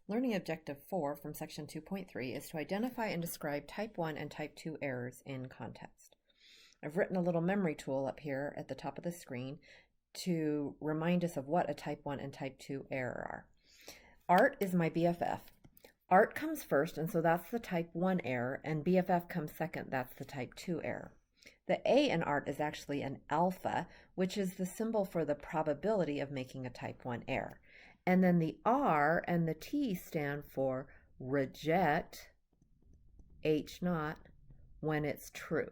Learning Objective 4 from Section 2.3 is to identify and describe Type 1 and Type 2 errors in context. I've written a little memory tool up here at the top of the screen to remind us of what a Type 1 and Type 2 error are. Art is my BFF. Art comes first, and so that's the Type 1 error, and BFF comes second, that's the Type 2 error. The A in art is actually an alpha, which is the symbol for the probability of making a Type 1 error. And then the R and the T stand for reject H naught when it's true.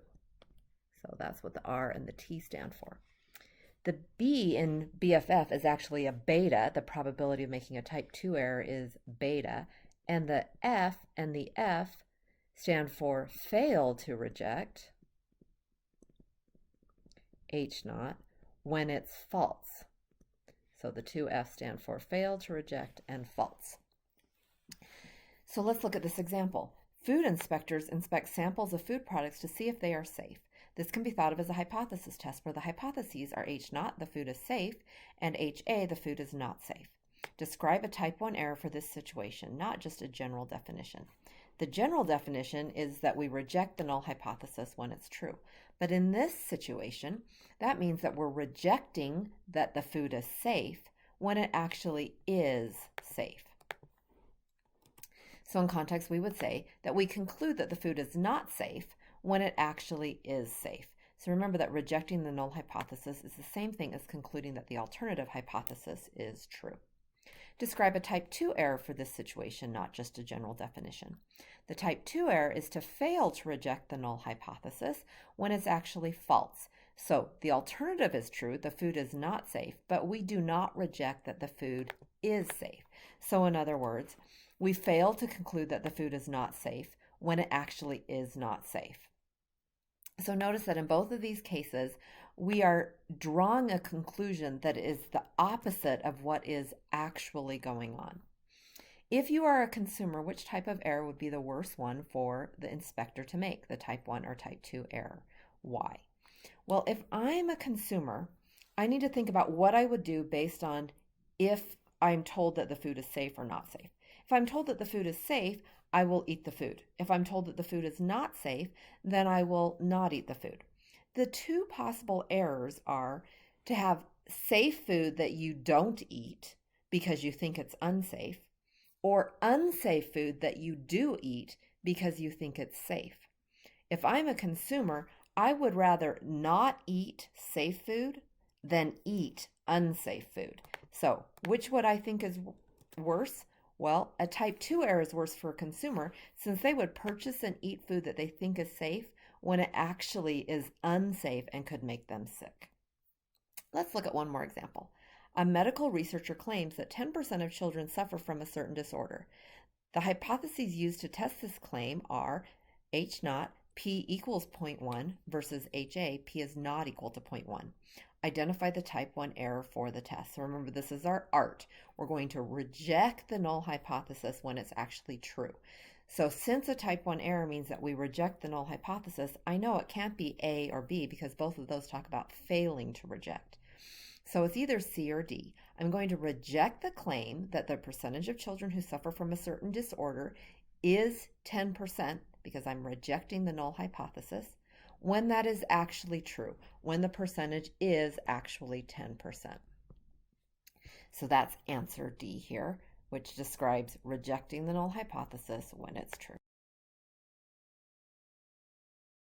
So that's what the R and the T stand for. The B in BFF is actually a beta. The probability of making a Type 2 error is beta. And the F and the F stand for fail to reject H naught when it's false. So the two F's stand for fail to reject and false. So let's look at this example. Food inspectors inspect samples of food products to see if they are safe. This can be thought of as a hypothesis test where the hypotheses are H naught, the food is safe, and HA, the food is not safe. Describe a Type 1 error for this situation, not just a general definition. The general definition is that we reject the null hypothesis when it's true. But in this situation, that means that we're rejecting that the food is safe when it actually is safe. So in context, we would say that we conclude that the food is not safe when it actually is safe. So remember that rejecting the null hypothesis is the same thing as concluding that the alternative hypothesis is true. Describe a Type 2 error for this situation, not just a general definition. The Type 2 error is to fail to reject the null hypothesis when it's actually false. So the alternative is true, the food is not safe, but we do not reject that the food is safe. So in other words, we fail to conclude that the food is not safe when it actually is not safe. So notice that in both of these cases, we are drawing a conclusion that is the opposite of what is actually going on. If you are a consumer, which type of error would be the worst one for the inspector to make, the Type 1 or Type 2 error? Why? Well, if I'm a consumer, I need to think about what I would do based on if I'm told that the food is safe or not safe. If I'm told that the food is safe, I will eat the food. If I'm told that the food is not safe, then I will not eat the food. The two possible errors are to have safe food that you don't eat because you think it's unsafe, or unsafe food that you do eat because you think it's safe. If I'm a consumer, I would rather not eat safe food than eat unsafe food. So which would I think is worse? Well, a Type 2 error is worse for a consumer since they would purchase and eat food that they think is safe when it actually is unsafe and could make them sick. Let's look at one more example. A medical researcher claims that 10% of children suffer from a certain disorder. The hypotheses used to test this claim are H naught, P equals 0.1 versus HA, P is not equal to 0.1. Identify the Type 1 error for the test. So remember, this is our art. We're going to reject the null hypothesis when it's actually true. So since a Type 1 error means that we reject the null hypothesis, I know it can't be A or B because both of those talk about failing to reject. So it's either C or D. I'm going to reject the claim that the percentage of children who suffer from a certain disorder is 10% because I'm rejecting the null hypothesis when that is actually true, when the percentage is actually 10%. So that's answer D here, which describes rejecting the null hypothesis when it's true.